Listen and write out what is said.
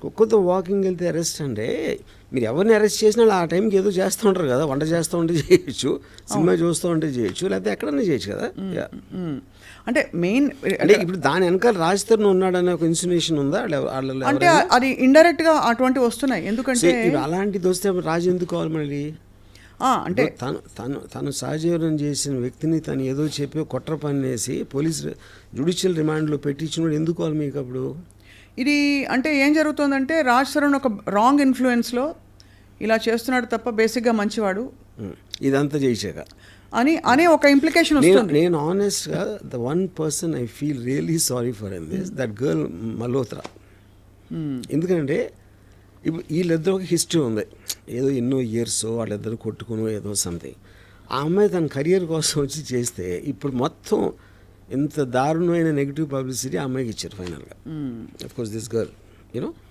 కుక్కతో వాకింగ్ వెళ్తే అరెస్ట్ అంటే మీరు ఎవరిని అరెస్ట్ చేసినా ఆ టైంకి ఏదో చేస్తూ ఉంటారు కదా, వంట చేస్తూ ఉంటే చేయొచ్చు, సినిమా చూస్తూ ఉంటే చేయొచ్చు, లేకపోతే ఎక్కడన్నా చేయొచ్చు కదా. అంటే మెయిన్ అంటే ఇప్పుడు దాని వెనకాల రాజ్ తరుణ్ ఉన్నాడనే ఒక ఇన్సినేషన్ ఉందా అంటే అది ఇండైరెక్ట్ గా అటువంటివి వస్తున్నాయి. ఎందుకంటే ఇప్పుడు అలాంటిది వస్తే రాజు ఎందుకు కావాలి మళ్ళీ? అంటే తను సహజీవనం చేసిన వ్యక్తిని తను ఏదో చెప్పి కుట్ర పన్నేసి పోలీసు జ్యుడిషియల్ రిమాండ్లో పెట్టించినప్పుడు ఎందుకు కావాలి మీకు అప్పుడు? ఇది అంటే ఏం జరుగుతుందంటే రాజ్ తరుణ్ ఒక రాంగ్ ఇన్ఫ్లుయెన్స్లో ఇలా చేస్తున్నాడు తప్ప బేసిక్గా మంచివాడు ఇదంతా చేసాక అనే ఒక ఇంప్లికేషన్ వస్తుంది. నేను ఆనెస్ట్గా the one person I feel really sorry for in this that girl Malhotra. ఎందుకంటే ఇప్పుడు వీళ్ళిద్దరు ఒక హిస్టరీ ఉంది, ఏదో ఎన్నో ఇయర్స్ వాళ్ళిద్దరు కొట్టుకుని ఏదో సంథింగ్. ఆ అమ్మాయి తన కెరియర్ కోసం వచ్చి చేస్తే ఇప్పుడు మొత్తం ఇంత దారుణమైన నెగిటివ్ పబ్లిసిటీ ఆ అమ్మాయికి ఇచ్చారు ఫైనల్గా. Of course this girl you know